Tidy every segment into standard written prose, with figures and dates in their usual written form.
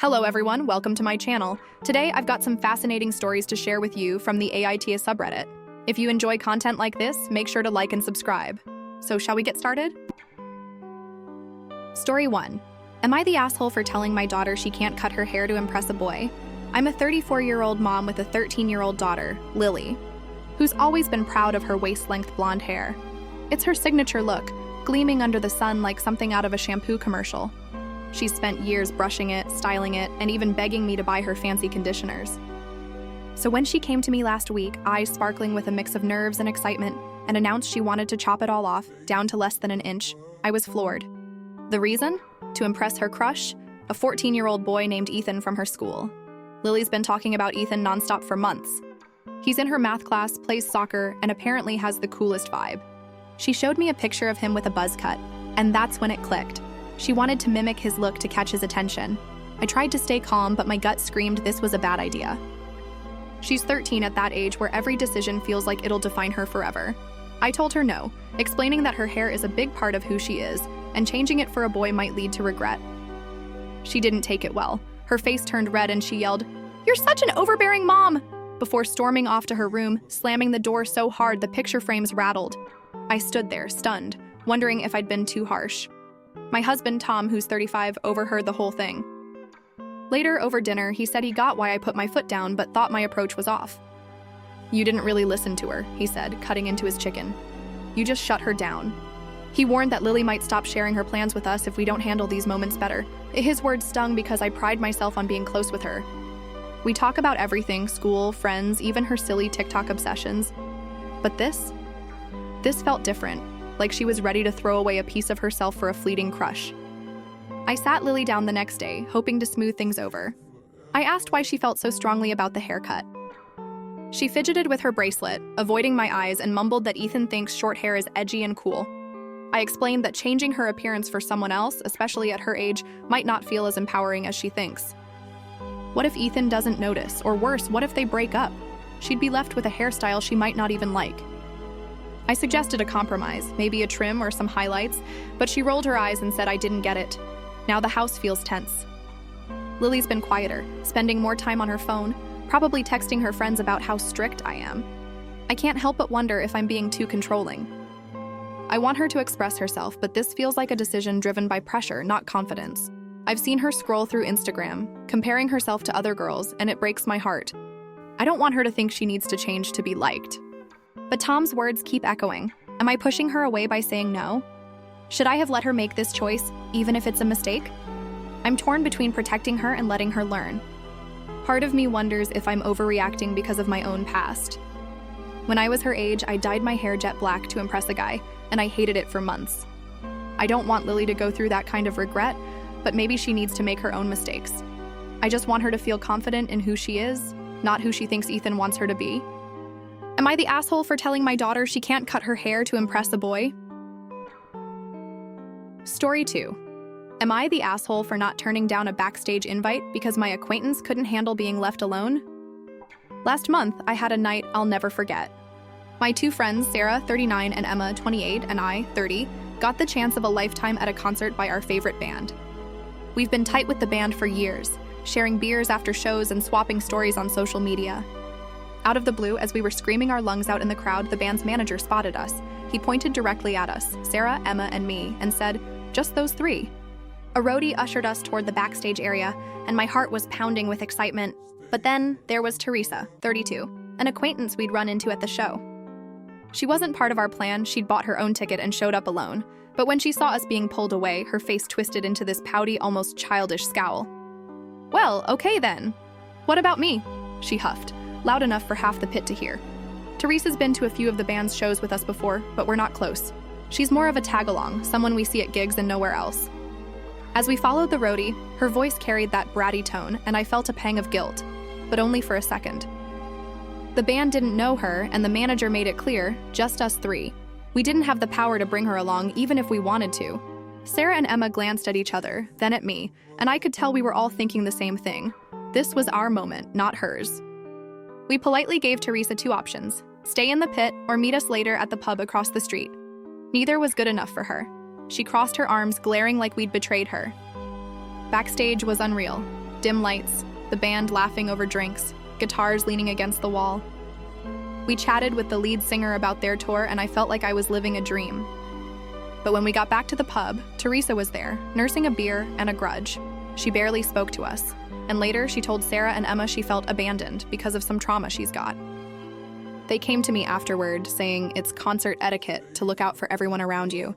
Hello everyone, welcome to my channel. Today I've got some fascinating stories to share with you from the AITA subreddit. If you enjoy content like this, make sure to like and subscribe. So shall we get started? Story 1. Am I the asshole for telling my daughter she can't cut her hair to impress a boy? I'm a 34-year-old mom with a 13-year-old daughter, Lily, who's always been proud of her waist-length blonde hair. It's her signature look, gleaming under the sun like something out of a shampoo commercial. She's spent years brushing it, styling it, and even begging me to buy her fancy conditioners. So when she came to me last week, eyes sparkling with a mix of nerves and excitement, and announced she wanted to chop it all off, down to less than an inch, I was floored. The reason? To impress her crush, a 14-year-old boy named Ethan from her school. Lily's been talking about Ethan nonstop for months. He's in her math class, plays soccer, and apparently has the coolest vibe. She showed me a picture of him with a buzz cut, and that's when it clicked. She wanted to mimic his look to catch his attention. I tried to stay calm, but my gut screamed this was a bad idea. She's 13 at that age where every decision feels like it'll define her forever. I told her no, explaining that her hair is a big part of who she is, and changing it for a boy might lead to regret. She didn't take it well. Her face turned red and she yelled, "You're such an overbearing mom!" before storming off to her room, slamming the door so hard the picture frames rattled. I stood there, stunned, wondering if I'd been too harsh. My husband, Tom, who's 35, overheard the whole thing. Later, over dinner, he said he got why I put my foot down but thought my approach was off. "You didn't really listen to her," he said, cutting into his chicken. "You just shut her down." He warned that Lily might stop sharing her plans with us if we don't handle these moments better. His words stung because I pride myself on being close with her. We talk about everything, school, friends, even her silly TikTok obsessions. But this felt different, like she was ready to throw away a piece of herself for a fleeting crush. I sat Lily down the next day, hoping to smooth things over. I asked why she felt so strongly about the haircut. She fidgeted with her bracelet, avoiding my eyes, and mumbled that Ethan thinks short hair is edgy and cool. I explained that changing her appearance for someone else, especially at her age, might not feel as empowering as she thinks. What if Ethan doesn't notice? Or worse, what if they break up? She'd be left with a hairstyle she might not even like. I suggested a compromise, maybe a trim or some highlights, but she rolled her eyes and said I didn't get it. Now the house feels tense. Lily's been quieter, spending more time on her phone, probably texting her friends about how strict I am. I can't help but wonder if I'm being too controlling. I want her to express herself, but this feels like a decision driven by pressure, not confidence. I've seen her scroll through Instagram, comparing herself to other girls, and it breaks my heart. I don't want her to think she needs to change to be liked. But Tom's words keep echoing. Am I pushing her away by saying no? Should I have let her make this choice, even if it's a mistake? I'm torn between protecting her and letting her learn. Part of me wonders if I'm overreacting because of my own past. When I was her age, I dyed my hair jet black to impress a guy, and I hated it for months. I don't want Lily to go through that kind of regret, but maybe she needs to make her own mistakes. I just want her to feel confident in who she is, not who she thinks Ethan wants her to be. Am I the asshole for telling my daughter she can't cut her hair to impress a boy? Story 2. Am I the asshole for not turning down a backstage invite because my acquaintance couldn't handle being left alone? Last month, I had a night I'll never forget. My two friends, Sarah, 39, and Emma, 28, and I, 30, got the chance of a lifetime at a concert by our favorite band. We've been tight with the band for years, sharing beers after shows and swapping stories on social media. Out of the blue, as we were screaming our lungs out in the crowd, the band's manager spotted us. He pointed directly at us, Sarah, Emma, and me, and said, "Just those three." A roadie ushered us toward the backstage area, and my heart was pounding with excitement. But then there was Teresa, 32, an acquaintance we'd run into at the show. She wasn't part of our plan. She'd bought her own ticket and showed up alone. But when she saw us being pulled away, her face twisted into this pouty, almost childish scowl. "Well, okay then. What about me?" she huffed, loud enough for half the pit to hear. Teresa's been to a few of the band's shows with us before, but we're not close. She's more of a tag-along, someone we see at gigs and nowhere else. As we followed the roadie, her voice carried that bratty tone, and I felt a pang of guilt, but only for a second. The band didn't know her, and the manager made it clear, just us three. We didn't have the power to bring her along, even if we wanted to. Sarah and Emma glanced at each other, then at me, and I could tell we were all thinking the same thing. This was our moment, not hers. We politely gave Teresa two options: stay in the pit or meet us later at the pub across the street. Neither was good enough for her. She crossed her arms, glaring like we'd betrayed her. Backstage was unreal. Dim lights, the band laughing over drinks, guitars leaning against the wall. We chatted with the lead singer about their tour, and I felt like I was living a dream. But when we got back to the pub, Teresa was there, nursing a beer and a grudge. She barely spoke to us, and later she told Sarah and Emma she felt abandoned because of some trauma she's got. They came to me afterward, saying it's concert etiquette to look out for everyone around you.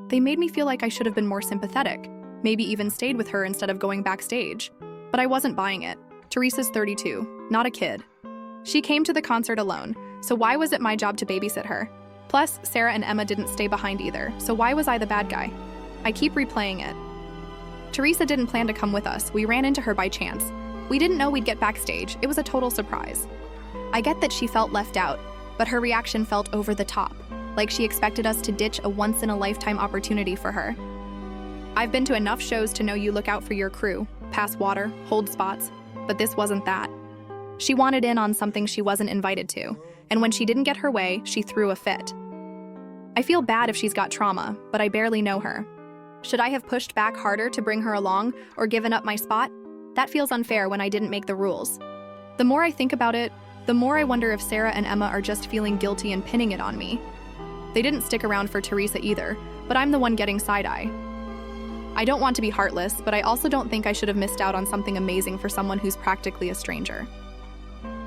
They made me feel like I should have been more sympathetic, maybe even stayed with her instead of going backstage. But I wasn't buying it. Teresa's 32, not a kid. She came to the concert alone, so why was it my job to babysit her? Plus, Sarah and Emma didn't stay behind either, so why was I the bad guy? I keep replaying it. Teresa didn't plan to come with us. We ran into her by chance. We didn't know we'd get backstage. It was a total surprise. I get that she felt left out, but her reaction felt over the top, like she expected us to ditch a once-in-a-lifetime opportunity for her. I've been to enough shows to know you look out for your crew, pass water, hold spots, but this wasn't that. She wanted in on something she wasn't invited to, and when she didn't get her way, she threw a fit. I feel bad if she's got trauma, but I barely know her. Should I have pushed back harder to bring her along or given up my spot? That feels unfair when I didn't make the rules. The more I think about it, the more I wonder if Sarah and Emma are just feeling guilty and pinning it on me. They didn't stick around for Teresa either, but I'm the one getting side-eye. I don't want to be heartless, but I also don't think I should have missed out on something amazing for someone who's practically a stranger.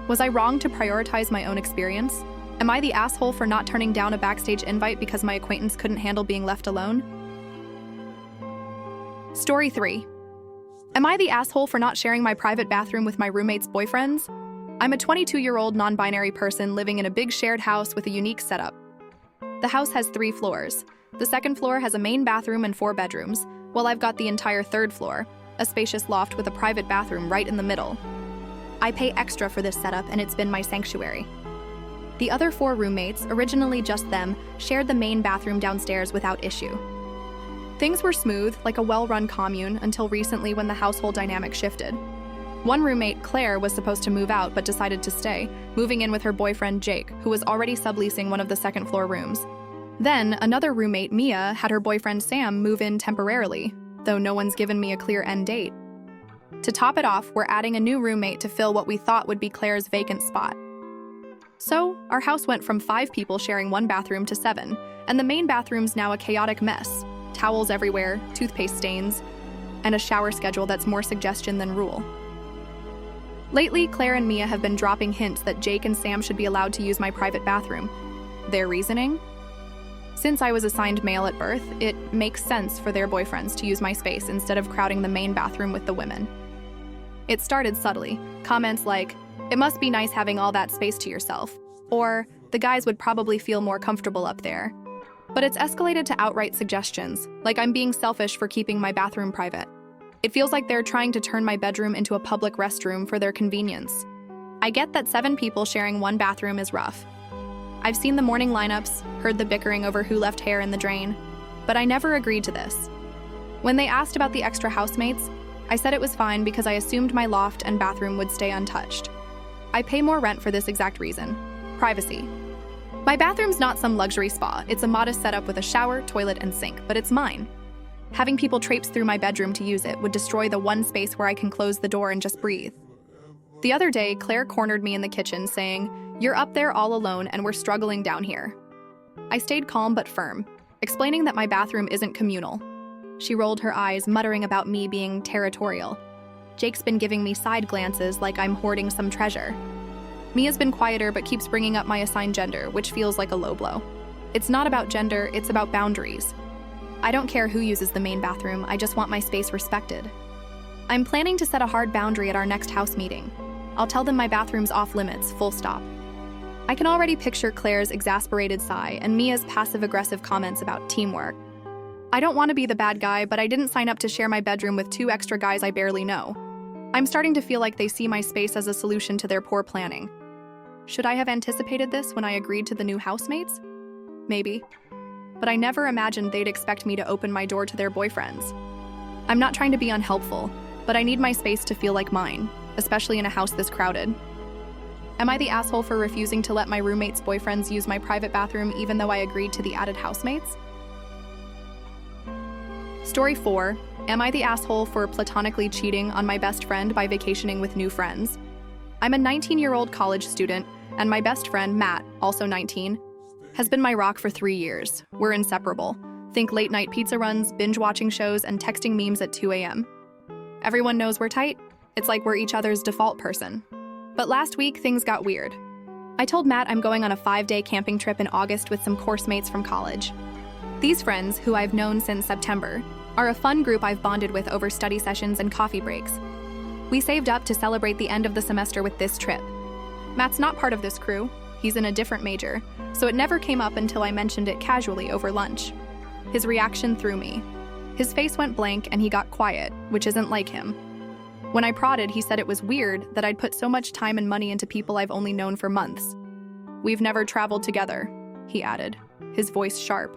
Was I wrong to prioritize my own experience? Am I the asshole for not turning down a backstage invite because my acquaintance couldn't handle being left alone? Story 3. Am I the asshole for not sharing my private bathroom with my roommate's boyfriends? I'm a 22-year-old non-binary person living in a big shared house with a unique setup. The house has 3 floors. The second floor has a main bathroom and 4 bedrooms, while I've got the entire third floor, a spacious loft with a private bathroom right in the middle. I pay extra for this setup, and it's been my sanctuary. The other 4 roommates, originally just them, shared the main bathroom downstairs without issue. Things were smooth, like a well-run commune, until recently when the household dynamic shifted. One roommate, Claire, was supposed to move out but decided to stay, moving in with her boyfriend, Jake, who was already subleasing one of the second-floor rooms. Then, another roommate, Mia, had her boyfriend, Sam, move in temporarily, though no one's given me a clear end date. To top it off, we're adding a new roommate to fill what we thought would be Claire's vacant spot. So, our house went from 5 people sharing one bathroom to 7, and the main bathroom's now a chaotic mess. Towels everywhere, toothpaste stains, and a shower schedule that's more suggestion than rule. Lately, Claire and Mia have been dropping hints that Jake and Sam should be allowed to use my private bathroom. Their reasoning? Since I was assigned male at birth, it makes sense for their boyfriends to use my space instead of crowding the main bathroom with the women. It started subtly, comments like, "It must be nice having all that space to yourself," or "The guys would probably feel more comfortable up there." But it's escalated to outright suggestions, like I'm being selfish for keeping my bathroom private. It feels like they're trying to turn my bedroom into a public restroom for their convenience. I get that 7 people sharing one bathroom is rough. I've seen the morning lineups, heard the bickering over who left hair in the drain, but I never agreed to this. When they asked about the extra housemates, I said it was fine because I assumed my loft and bathroom would stay untouched. I pay more rent for this exact reason: privacy. My bathroom's not some luxury spa. It's a modest setup with a shower, toilet, and sink, but it's mine. Having people traipse through my bedroom to use it would destroy the one space where I can close the door and just breathe. The other day, Claire cornered me in the kitchen saying, "You're up there all alone and we're struggling down here." I stayed calm but firm, explaining that my bathroom isn't communal. She rolled her eyes, muttering about me being territorial. Jake's been giving me side glances like I'm hoarding some treasure. Mia's been quieter but keeps bringing up my assigned gender, which feels like a low blow. It's not about gender, it's about boundaries. I don't care who uses the main bathroom, I just want my space respected. I'm planning to set a hard boundary at our next house meeting. I'll tell them my bathroom's off limits, full stop. I can already picture Claire's exasperated sigh and Mia's passive-aggressive comments about teamwork. I don't want to be the bad guy, but I didn't sign up to share my bedroom with 2 extra guys I barely know. I'm starting to feel like they see my space as a solution to their poor planning. Should I have anticipated this when I agreed to the new housemates? Maybe. But I never imagined they'd expect me to open my door to their boyfriends. I'm not trying to be unhelpful, but I need my space to feel like mine, especially in a house this crowded. Am I the asshole for refusing to let my roommates' boyfriends use my private bathroom even though I agreed to the added housemates? Story 4. Am I the asshole for platonically cheating on my best friend by vacationing with new friends? I'm a 19-year-old college student, and my best friend, Matt, also 19, has been my rock for 3 years. We're inseparable. Think late-night pizza runs, binge-watching shows, and texting memes at 2 a.m. Everyone knows we're tight. It's like we're each other's default person. But last week, things got weird. I told Matt I'm going on a 5-day camping trip in August with some course mates from college. These friends, who I've known since September, are a fun group I've bonded with over study sessions and coffee breaks. We saved up to celebrate the end of the semester with this trip. Matt's not part of this crew. He's in a different major, so it never came up until I mentioned it casually over lunch. His reaction threw me. His face went blank and he got quiet, which isn't like him. When I prodded, he said it was weird that I'd put so much time and money into people I've only known for months. "We've never traveled together," he added, his voice sharp,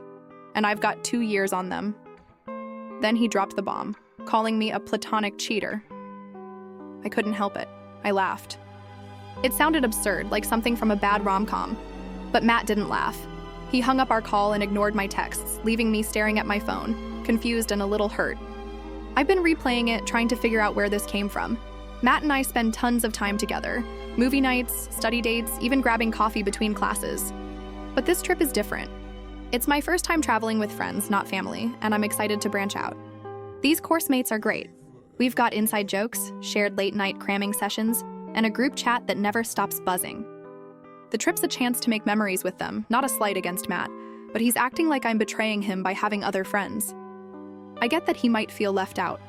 "and I've got 2 years on them." Then he dropped the bomb, calling me a platonic cheater. I couldn't help it. I laughed. It sounded absurd, like something from a bad rom-com. But Matt didn't laugh. He hung up our call and ignored my texts, leaving me staring at my phone, confused and a little hurt. I've been replaying it, trying to figure out where this came from. Matt and I spend tons of time together. Movie nights, study dates, even grabbing coffee between classes. But this trip is different. It's my first time traveling with friends, not family, and I'm excited to branch out. These course mates are great. We've got inside jokes, shared late-night cramming sessions, and a group chat that never stops buzzing. The trip's a chance to make memories with them, not a slight against Matt, but he's acting like I'm betraying him by having other friends. I get that he might feel left out.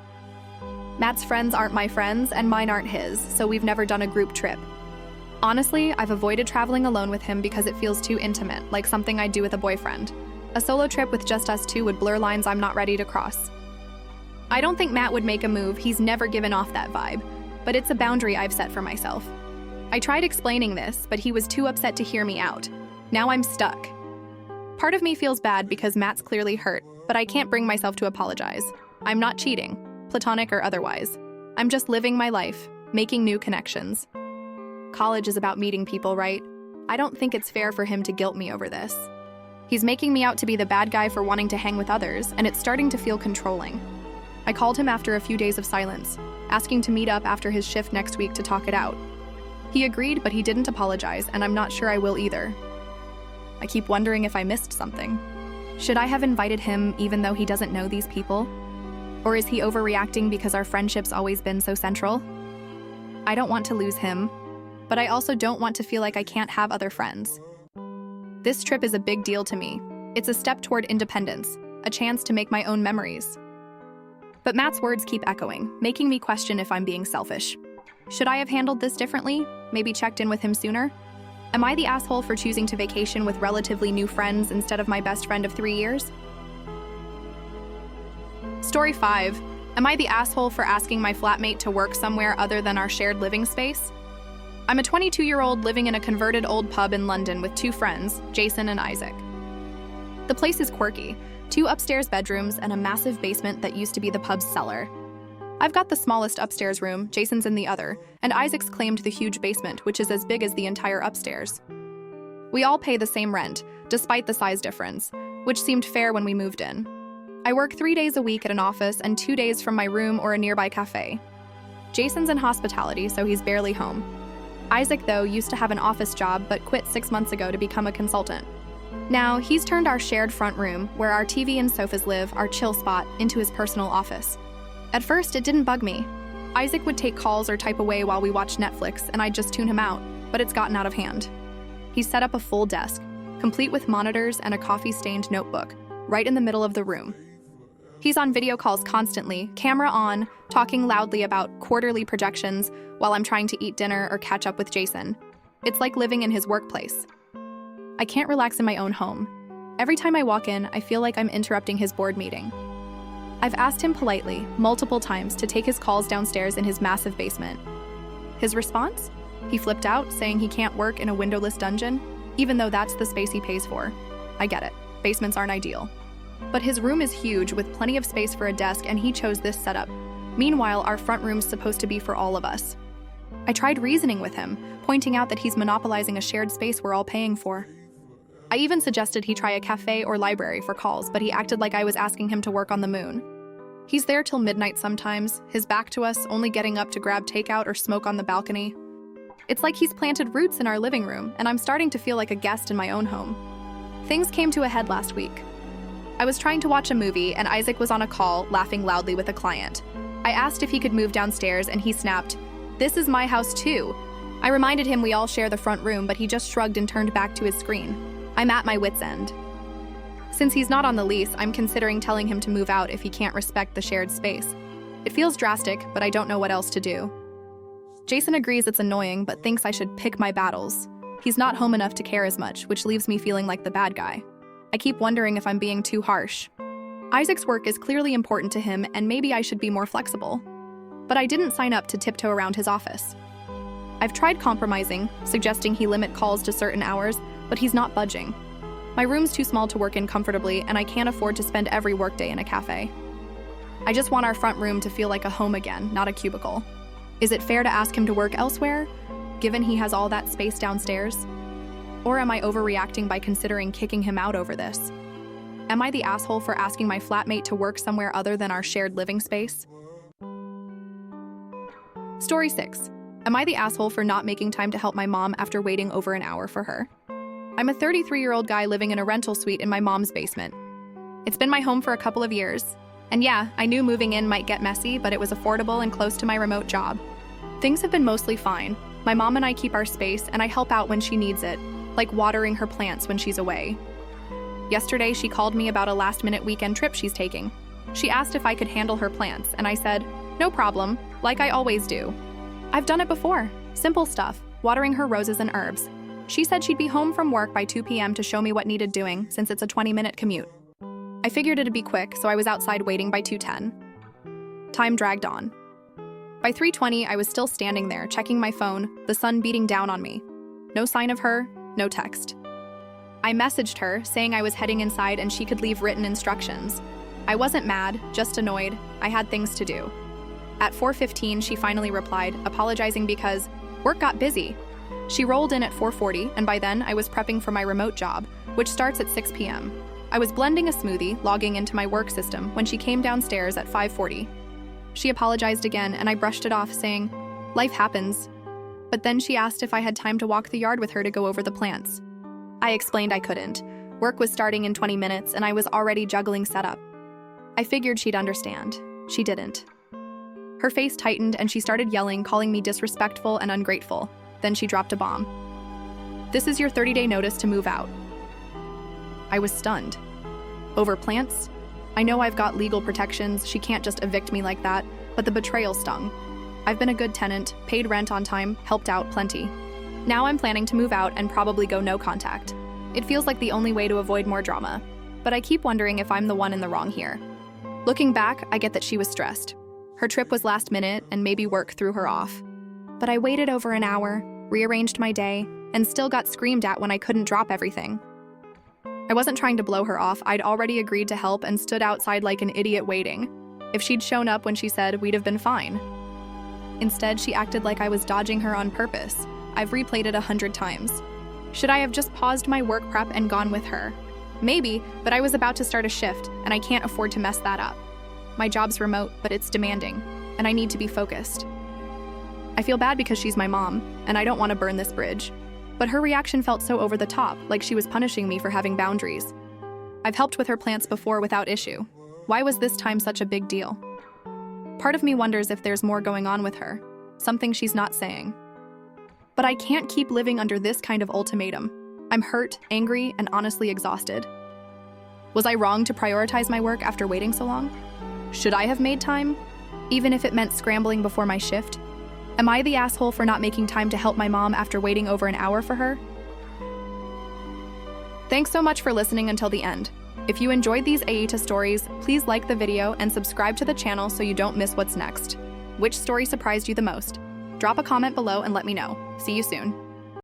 Matt's friends aren't my friends, and mine aren't his, so we've never done a group trip. Honestly, I've avoided traveling alone with him because it feels too intimate, like something I'd do with a boyfriend. A solo trip with just us two would blur lines I'm not ready to cross. I don't think Matt would make a move. He's never given off that vibe, but it's a boundary I've set for myself. I tried explaining this, but he was too upset to hear me out. Now I'm stuck. Part of me feels bad because Matt's clearly hurt, but I can't bring myself to apologize. I'm not cheating, platonic or otherwise. I'm just living my life, making new connections. College is about meeting people, right? I don't think it's fair for him to guilt me over this. He's making me out to be the bad guy for wanting to hang with others, and it's starting to feel controlling. I called him after a few days of silence, asking to meet up after his shift next week to talk it out. He agreed, but he didn't apologize, and I'm not sure I will either. I keep wondering if I missed something. Should I have invited him even though he doesn't know these people? Or is he overreacting because our friendship's always been so central? I don't want to lose him, but I also don't want to feel like I can't have other friends. This trip is a big deal to me. It's a step toward independence, a chance to make my own memories. But Matt's words keep echoing, making me question if I'm being selfish. Should I have handled this differently? Maybe checked in with him sooner? Am I the asshole for choosing to vacation with relatively new friends instead of my best friend of 3 years? Story 5. Am I the asshole for asking my flatmate to work somewhere other than our shared living space? I'm a 22-year-old living in a converted old pub in London with 2 friends, Jason and Isaac. The place is quirky, 2 upstairs bedrooms and a massive basement that used to be the pub's cellar. I've got the smallest upstairs room, Jason's in the other, and Isaac's claimed the huge basement, which is as big as the entire upstairs. We all pay the same rent, despite the size difference, which seemed fair when we moved in. I work 3 days a week at an office and 2 days from my room or a nearby cafe. Jason's in hospitality, so he's barely home. Isaac, though, used to have an office job but quit 6 months ago to become a consultant. Now, he's turned our shared front room, where our TV and sofas live, our chill spot, into his personal office. At first, it didn't bug me. Isaac would take calls or type away while we watched Netflix, and I'd just tune him out, but it's gotten out of hand. He's set up a full desk, complete with monitors and a coffee-stained notebook, right in the middle of the room. He's on video calls constantly, camera on, talking loudly about quarterly projections while I'm trying to eat dinner or catch up with Jason. It's like living in his workplace. I can't relax in my own home. Every time I walk in, I feel like I'm interrupting his board meeting. I've asked him politely, multiple times, to take his calls downstairs in his massive basement. His response? He flipped out, saying he can't work in a windowless dungeon, even though that's the space he pays for. I get it. Basements aren't ideal. But his room is huge, with plenty of space for a desk, and he chose this setup. Meanwhile, our front room's supposed to be for all of us. I tried reasoning with him, pointing out that he's monopolizing a shared space we're all paying for. I even suggested he try a cafe or library for calls, but he acted like I was asking him to work on the moon. He's there till midnight sometimes, his back to us, only getting up to grab takeout or smoke on the balcony. It's like he's planted roots in our living room, and I'm starting to feel like a guest in my own home. Things came to a head last week. I was trying to watch a movie, and Isaac was on a call, laughing loudly with a client. I asked if he could move downstairs, and he snapped, "This is my house too." I reminded him we all share the front room, but he just shrugged and turned back to his screen. I'm at my wit's end. Since he's not on the lease, I'm considering telling him to move out if he can't respect the shared space. It feels drastic, but I don't know what else to do. Jason agrees it's annoying, but thinks I should pick my battles. He's not home enough to care as much, which leaves me feeling like the bad guy. I keep wondering if I'm being too harsh. Isaac's work is clearly important to him, and maybe I should be more flexible. But I didn't sign up to tiptoe around his office. I've tried compromising, suggesting he limit calls to certain hours, but he's not budging. My room's too small to work in comfortably, and I can't afford to spend every workday in a cafe. I just want our front room to feel like a home again, not a cubicle. Is it fair to ask him to work elsewhere, given he has all that space downstairs? Or am I overreacting by considering kicking him out over this? Am I the asshole for asking my flatmate to work somewhere other than our shared living space? Story 6. Am I the asshole for not making time to help my mom after waiting over an hour for her? I'm a 33-year-old guy living in a rental suite in my mom's basement. It's been my home for a couple of years. And yeah, I knew moving in might get messy, but it was affordable and close to my remote job. Things have been mostly fine. My mom and I keep our space, and I help out when she needs it, like watering her plants when she's away. Yesterday, she called me about a last-minute weekend trip she's taking. She asked if I could handle her plants, and I said, "No problem, like I always do." I've done it before. Simple stuff, watering her roses and herbs. She said she'd be home from work by 2 p.m. to show me what needed doing, since it's a 20-minute commute. I figured it'd be quick, so I was outside waiting by 2:10. Time dragged on. By 3:20, I was still standing there, checking my phone, the sun beating down on me. No sign of her, no text. I messaged her, saying I was heading inside and she could leave written instructions. I wasn't mad, just annoyed. I had things to do. At 4:15, she finally replied, apologizing because work got busy. She rolled in at 4:40, and by then I was prepping for my remote job, which starts at 6 p.m. I was blending a smoothie, logging into my work system, when she came downstairs at 5:40. She apologized again, and I brushed it off, saying, "Life happens." But then she asked if I had time to walk the yard with her to go over the plants. I explained I couldn't. Work was starting in 20 minutes, and I was already juggling setup. I figured she'd understand. She didn't. Her face tightened, and she started yelling, calling me disrespectful and ungrateful. Then she dropped a bomb. "This is your 30-day notice to move out." I was stunned. Over plants? I know I've got legal protections, she can't just evict me like that, but the betrayal stung. I've been a good tenant, paid rent on time, helped out plenty. Now I'm planning to move out and probably go no contact. It feels like the only way to avoid more drama, but I keep wondering if I'm the one in the wrong here. Looking back, I get that she was stressed. Her trip was last minute, and maybe work threw her off. But I waited over an hour, rearranged my day, and still got screamed at when I couldn't drop everything. I wasn't trying to blow her off. I'd already agreed to help and stood outside like an idiot waiting. If she'd shown up when she said, we'd have been fine. Instead, she acted like I was dodging her on purpose. I've replayed it 100 times. Should I have just paused my work prep and gone with her? Maybe, but I was about to start a shift, and I can't afford to mess that up. My job's remote, but it's demanding, and I need to be focused. I feel bad because she's my mom, and I don't want to burn this bridge. But her reaction felt so over the top, like she was punishing me for having boundaries. I've helped with her plants before without issue. Why was this time such a big deal? Part of me wonders if there's more going on with her, something she's not saying. But I can't keep living under this kind of ultimatum. I'm hurt, angry, and honestly exhausted. Was I wrong to prioritize my work after waiting so long? Should I have made time, even if it meant scrambling before my shift? Am I the asshole for not making time to help my mom after waiting over an hour for her? Thanks so much for listening until the end. If you enjoyed these AITA stories, please like the video and subscribe to the channel so you don't miss what's next. Which story surprised you the most? Drop a comment below and let me know. See you soon.